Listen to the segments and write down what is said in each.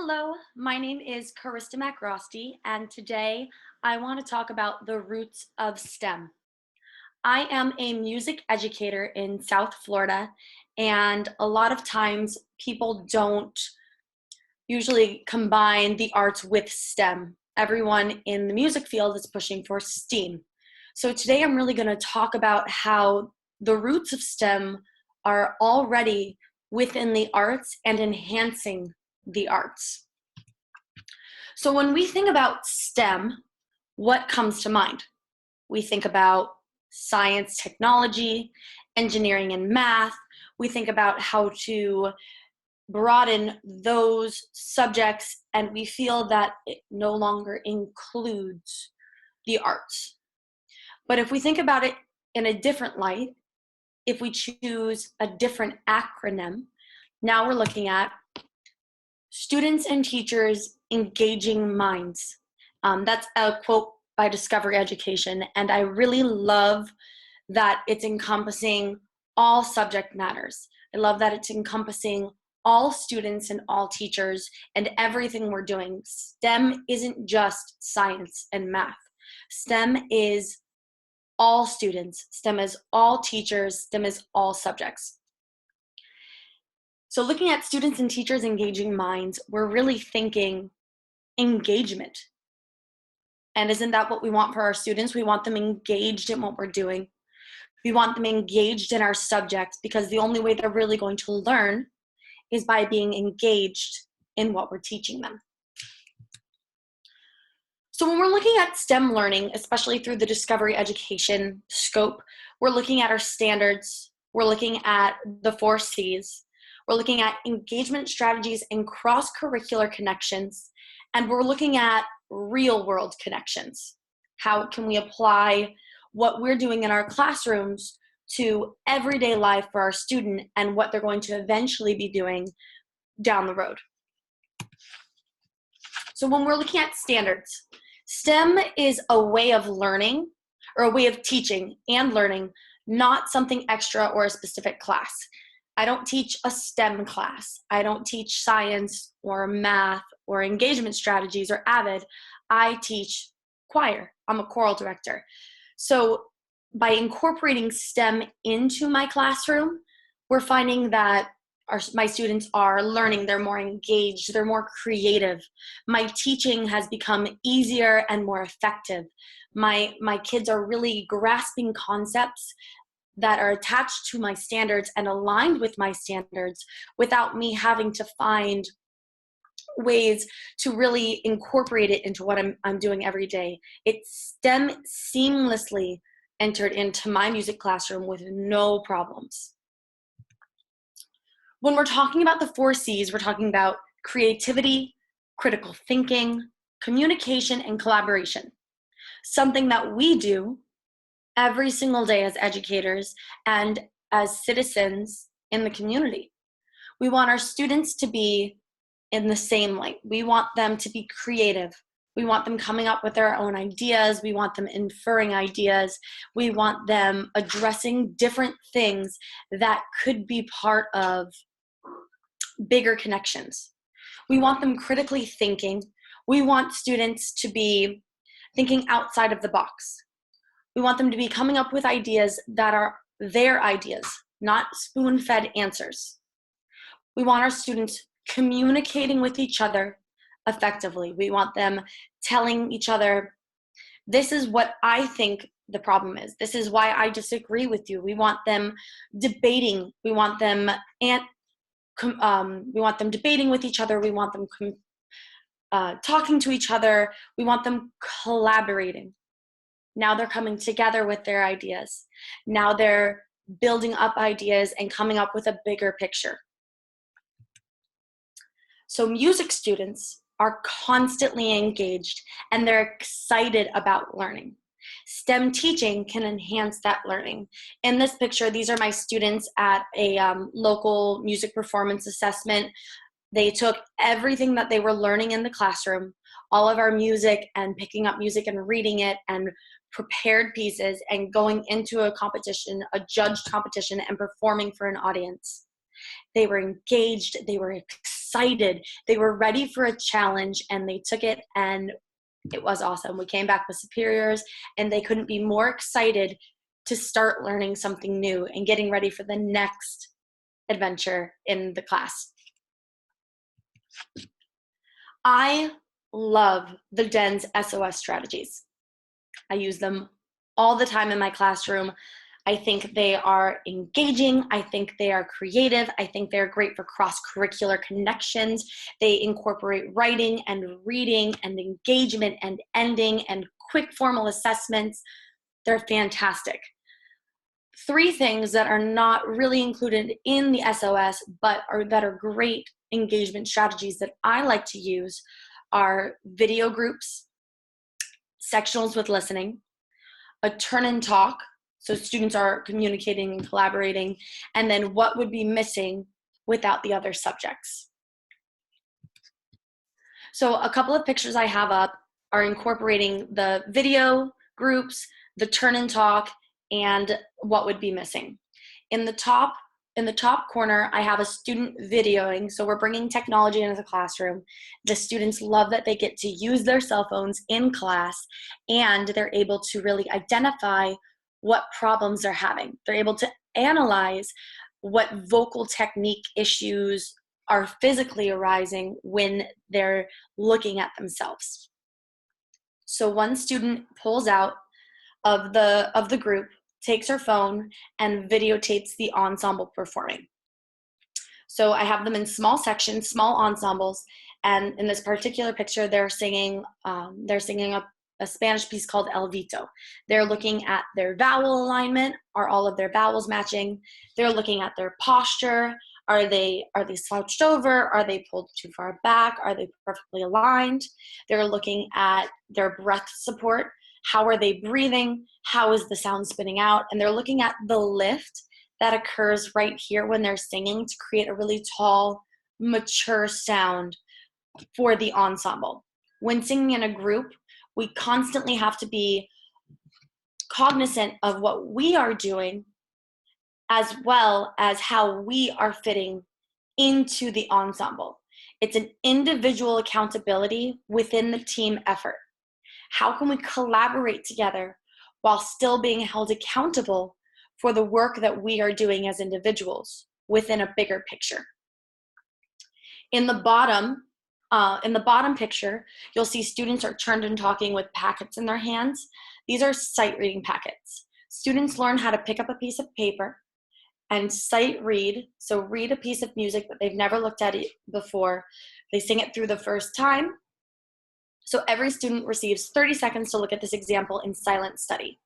Hello, my name is Karista MacRostie, and today I want to talk about the roots of STEM. I am a music educator in South Florida, and a lot of times people don't usually combine the arts with STEM. Everyone in the music field is pushing for STEAM. So today I'm really going to talk about how the roots of STEM are already within the arts and enhancing the arts. So when we think about STEM, what comes to mind? We think about science, technology, engineering, and math. We think about how to broaden those subjects, and we feel that it no longer includes the arts. But if we think about it in a different light, if we choose a different acronym, now we're looking at students and teachers engaging minds. That's a quote by Discovery Education, and I really love that it's encompassing all subject matters. I love that it's encompassing all students and all teachers and everything we're doing. STEM isn't just science and math. STEM is all students. STEM is all teachers. STEM is all subjects. So looking at students and teachers engaging minds, we're really thinking engagement. And isn't that what we want for our students? We want them engaged in what we're doing. We want them engaged in our subjects, because the only way they're really going to learn is by being engaged in what we're teaching them. So when we're looking at STEM learning, especially through the Discovery Education scope, we're looking at our standards, we're looking at the 4 C's, we're looking at engagement strategies and cross-curricular connections, and we're looking at real-world connections. How can we apply what we're doing in our classrooms to everyday life for our student and what they're going to eventually be doing down the road? So when we're looking at standards, STEM is a way of learning or a way of teaching and learning, not something extra or a specific class. I don't teach a STEM class. I don't teach science or math or engagement strategies or AVID. I teach choir. I'm a choral director. So by incorporating STEM into my classroom, we're finding that my students are learning, they're more engaged, they're more creative. My teaching has become easier and more effective. My kids are really grasping concepts that are attached to my standards and aligned with my standards without me having to find ways to really incorporate it into what I'm doing every day. It's STEM seamlessly entered into my music classroom with no problems. When we're talking about the 4 C's, we're talking about creativity, critical thinking, communication, and collaboration. Something that we do every single day as educators and as citizens in the community. We want our students to be in the same light. We want them to be creative. We want them coming up with their own ideas. We want them inferring ideas. We want them addressing different things that could be part of bigger connections. We want them critically thinking. We want students to be thinking outside of the box. We want them to be coming up with ideas that are their ideas, not spoon-fed answers. We want our students communicating with each other effectively. We want them telling each other, this is what I think the problem is. This is why I disagree with you. We want them debating. We want them debating with each other. We want them talking to each other. We want them collaborating. Now they're coming together with their ideas. Now they're building up ideas and coming up with a bigger picture. So music students are constantly engaged and they're excited about learning. STEM teaching can enhance that learning. In this picture, these are my students at a local music performance assessment. They took everything that they were learning in the classroom, all of our music and picking up music and reading it and prepared pieces and going into a competition, a judged competition, and performing for an audience. They were engaged, they were excited. They were ready for a challenge, and they took it, and it was awesome. We came back with superiors, and they couldn't be more excited to start learning something new and getting ready for the next adventure in the class. I love the DENS SOS strategies. I use them all the time in my classroom. I think they are engaging. I think they are creative. I think they're great for cross-curricular connections. They incorporate writing and reading and engagement and ending and quick formal assessments. They're fantastic. 3 things that are not really included in the SOS, but that are great engagement strategies that I like to use are video groups, sectionals with listening, a turn and talk, so students are communicating and collaborating, and then what would be missing without the other subjects. So a couple of pictures I have up are incorporating the video groups, the turn and talk, and what would be missing. In the top corner, I have a student videoing, so we're bringing technology into the classroom. The students love that they get to use their cell phones in class, and they're able to really identify what problems they're having. They're able to analyze what vocal technique issues are physically arising when they're looking at themselves. So one student pulls out of the group, takes her phone, and videotapes the ensemble performing. So I have them in small sections, small ensembles, and in this particular picture, they're singing a Spanish piece called El Vito. They're looking at their vowel alignment. Are all of their vowels matching? They're looking at their posture. Are they slouched over? Are they pulled too far back? Are they perfectly aligned? They're looking at their breath support. How are they breathing? How is the sound spinning out? And they're looking at the lift that occurs right here when they're singing to create a really tall, mature sound for the ensemble. When singing in a group, we constantly have to be cognizant of what we are doing as well as how we are fitting into the ensemble. It's an individual accountability within the team effort. How can we collaborate together while still being held accountable for the work that we are doing as individuals within a bigger picture? In the bottom picture, you'll see students are turned and talking with packets in their hands. These are sight reading packets. Students learn how to pick up a piece of paper and sight read, so read a piece of music that they've never looked at before. They sing it through the first time. So every student receives 30 seconds to look at this example in silent study.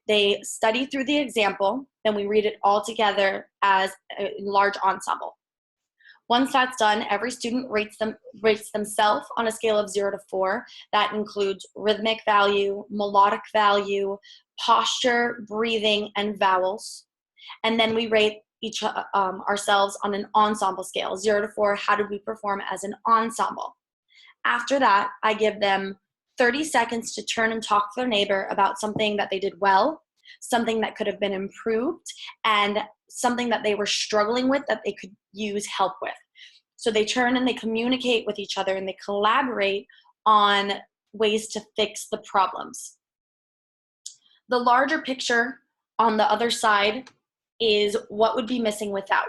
They study through the example, then we read it all together as a large ensemble. Once that's done, every student rates themselves on a scale of 0 to 4. That includes rhythmic value, melodic value, posture, breathing, and vowels. And then we rate ourselves on an ensemble scale, 0 to 4. How did we perform as an ensemble? After that, I give them 30 seconds to turn and talk to their neighbor about something that they did well, something that could have been improved, and something that they were struggling with that they could use help with. So they turn and they communicate with each other and they collaborate on ways to fix the problems. The larger picture on the other side is what would be missing without.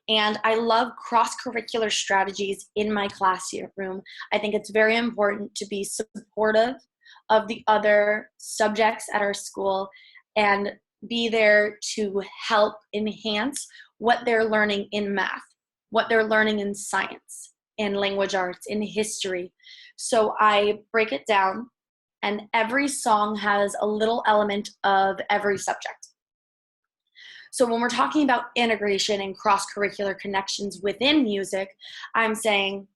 And I love cross-curricular strategies in my classroom. I think it's very important to be supportive of the other subjects at our school and be there to help enhance what they're learning in math, what they're learning in science, in language arts, in history. So I break it down, and every song has a little element of every subject. So when we're talking about integration and cross-curricular connections within music, I'm saying,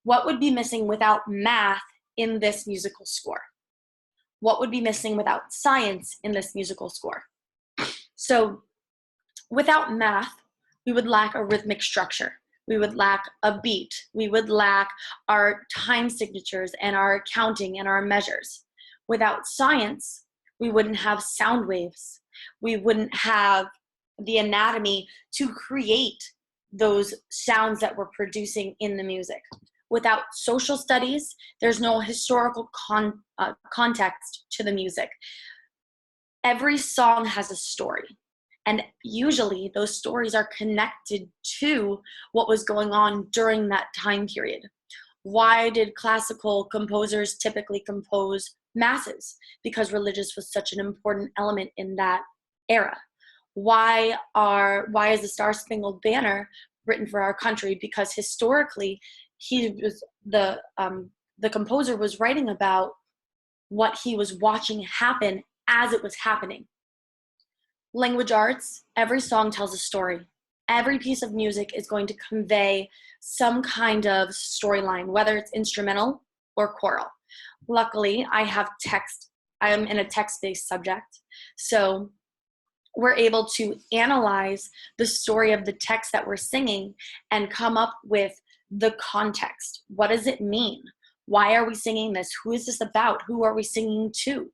what would be missing without math in this musical score? What would be missing without science in this musical score? So without math, we would lack a rhythmic structure. We would lack a beat. We would lack our time signatures and our counting and our measures. Without science, we wouldn't have sound waves. We wouldn't have the anatomy to create those sounds that we're producing in the music. Without social studies, there's no historical context to the music. Every song has a story, and usually those stories are connected to what was going on during that time period. Why did classical composers typically compose masses? Because religious was such an important element in that era. Why is the Star Spangled Banner written for our country? Because historically, he was the composer was writing about what he was watching happen as it was happening. Language arts, every song tells a story. Every piece of music is going to convey some kind of storyline, whether it's instrumental or choral. Luckily, I am in a text-based subject, so we're able to analyze the story of the text that we're singing and come up with the context. What does it mean? Why are we singing this? Who is this about? Who are we singing to?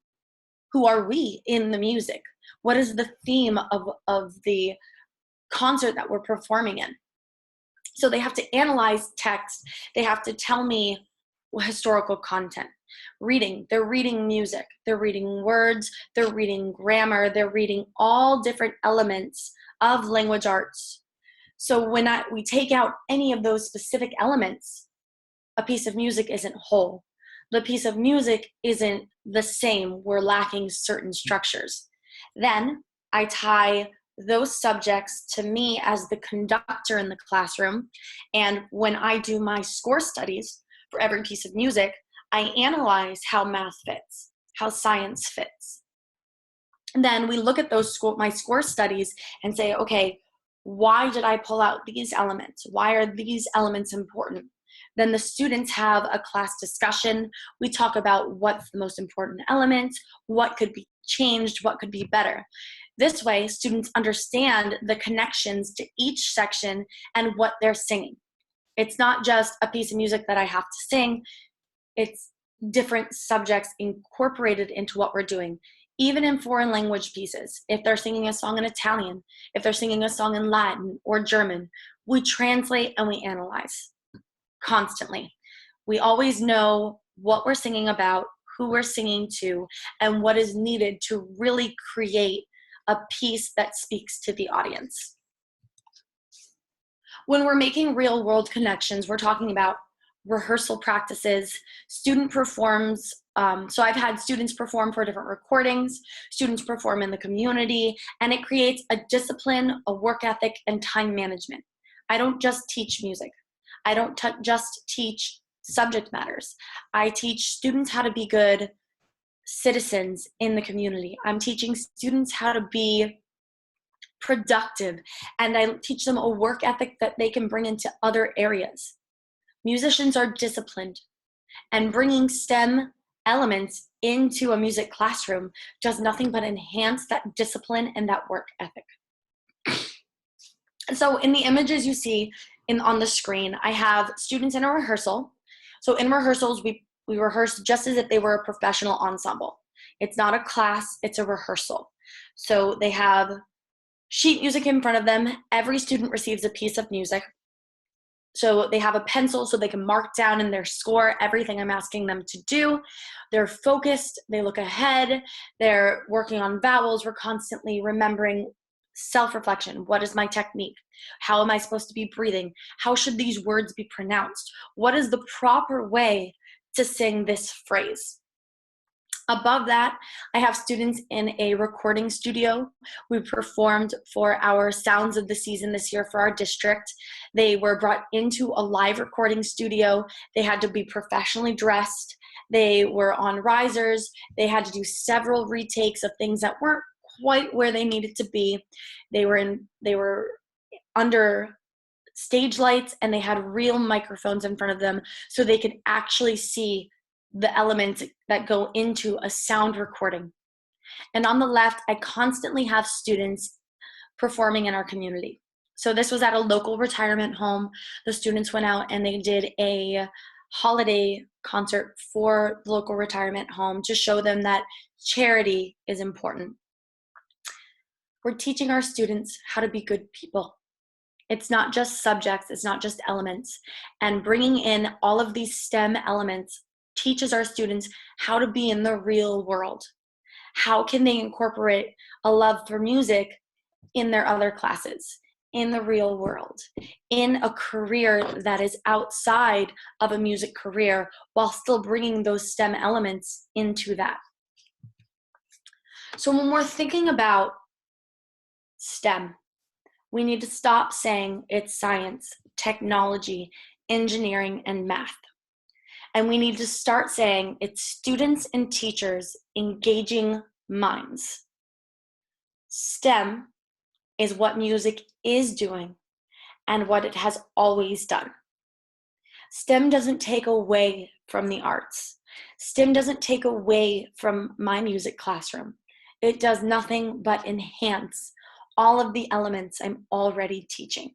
Who are we in the music? What is the theme of the concert that we're performing in? So they have to analyze text. They have to tell me historical content. They're reading music, they're reading words, they're reading grammar, they're reading all different elements of language arts. So when we take out any of those specific elements, a piece of music isn't whole. The piece of music isn't the same. We're lacking certain structures. Then I tie those subjects to me as the conductor in the classroom. And when I do my score studies for every piece of music, I analyze how math fits, how science fits. And then we look at my score studies and say, okay, why did I pull out these elements? Why are these elements important? Then the students have a class discussion. We talk about what's the most important element, what could be changed, what could be better. This way, students understand the connections to each section and what they're singing. It's not just a piece of music that I have to sing. It's different subjects incorporated into what we're doing. Even in foreign language pieces, if they're singing a song in Italian, if they're singing a song in Latin or German, we translate and we analyze constantly. We always know what we're singing about, who we're singing to, and what is needed to really create a piece that speaks to the audience. When we're making real world connections, we're talking about rehearsal practices, student performs. So I've had students perform for different recordings, students perform in the community, and it creates a discipline, a work ethic, and time management. I don't just teach music. I don't just teach subject matters. I teach students how to be good citizens in the community. I'm teaching students how to be productive, and I teach them a work ethic that they can bring into other areas. Musicians are disciplined, and bringing STEM elements into a music classroom does nothing but enhance that discipline and that work ethic. So in the images you see on the screen, I have students in a rehearsal. So in rehearsals, we rehearse just as if they were a professional ensemble. It's not a class, it's a rehearsal. So they have sheet music in front of them. Every student receives a piece of music. So they have a pencil so they can mark down in their score everything I'm asking them to do. They're focused, they look ahead, they're working on vowels. We're constantly remembering self-reflection. What is my technique? How am I supposed to be breathing? How should these words be pronounced? What is the proper way to sing this phrase? Above that, I have students in a recording studio. We performed for our Sounds of the Season this year for our district. They were brought into a live recording studio. They had to be professionally dressed. They were on risers. They had to do several retakes of things that weren't quite where they needed to be. They were under stage lights, and they had real microphones in front of them so they could actually see the elements that go into a sound recording. And on the left, I constantly have students performing in our community. So this was at a local retirement home. The students went out and they did a holiday concert for the local retirement home to show them that charity is important. We're teaching our students how to be good people. It's not just subjects, it's not just elements. And bringing in all of these STEM elements teaches our students how to be in the real world. How can they incorporate a love for music in their other classes, in the real world, in a career that is outside of a music career, while still bringing those STEM elements into that. So when we're thinking about STEM, we need to stop saying it's science, technology, engineering, and math. And we need to start saying it's students and teachers engaging minds. STEM is what music is doing and what it has always done. STEM doesn't take away from the arts. STEM doesn't take away from my music classroom. It does nothing but enhance all of the elements I'm already teaching.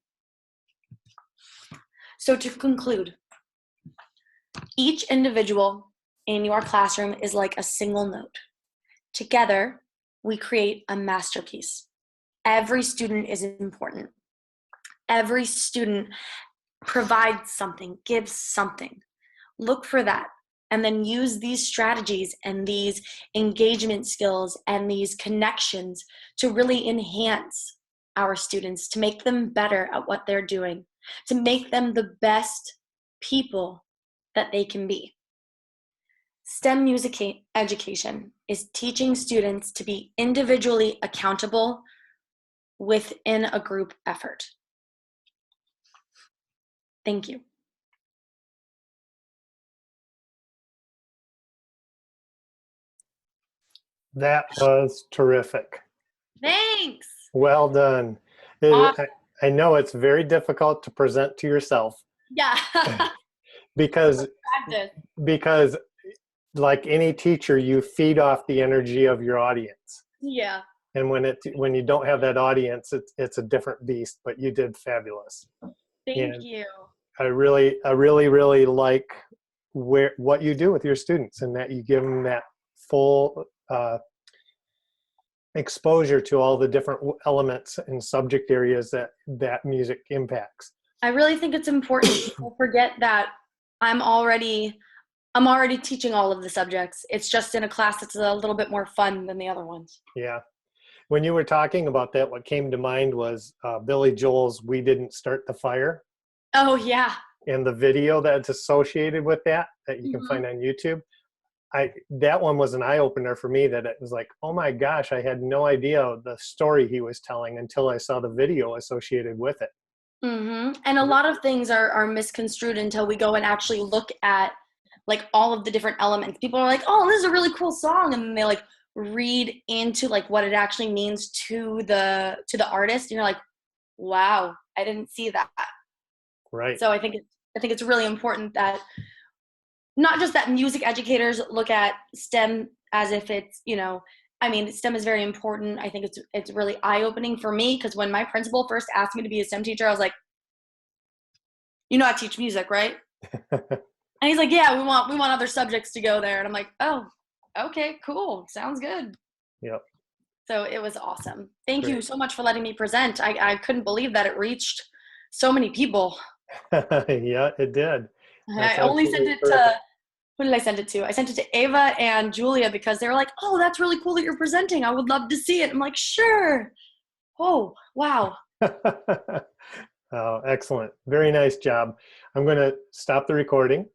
So to conclude, each individual in your classroom is like a single note. Together, we create a masterpiece. Every student is important. Every student provides something, gives something. Look for that, and then use these strategies and these engagement skills and these connections to really enhance our students, to make them better at what they're doing, to make them the best people that they can be. STEM music education is teaching students to be individually accountable within a group effort. Thank you. That was terrific. Thanks. Well done. Awesome. I know it's very difficult to present to yourself. Yeah. because like any teacher, you feed off the energy of your audience. Yeah. And when you don't have that audience, it's a different beast, but you did fabulous. Thank you. I really like what you do with your students, and that you give them that full exposure to all the different elements and subject areas that music impacts. I really think it's important to forget that I'm already teaching all of the subjects. It's just in a class that's a little bit more fun than the other ones. Yeah. When you were talking about that, what came to mind was Billy Joel's "We Didn't Start the Fire." Oh, yeah. And the video that's associated with that you can find on YouTube. That one was an eye-opener for me, that it was like, oh my gosh, I had no idea the story he was telling until I saw the video associated with it. And a lot of things are misconstrued until we go and actually look at like all of the different elements. People are like, oh, this is a really cool song, and then they like read into like what it actually means to the artist, and you're like, wow, I didn't see that. Right. So I think it's really important that not just that music educators look at STEM as if it's, STEM is very important. I think it's really eye-opening for me, because when my principal first asked me to be a STEM teacher, I was like, I teach music, right? And he's like, yeah, we want other subjects to go there. And I'm like, oh, okay, cool. Sounds good. Yep. So it was awesome. Thank you so much for letting me present. I couldn't believe that it reached so many people. Yeah, it did. I only sent it to, who did I send it to? I sent it to Ava and Julia, because they were like, oh, that's really cool that you're presenting. I would love to see it. I'm like, sure. Oh, wow. Oh, excellent. Very nice job. I'm going to stop the recording.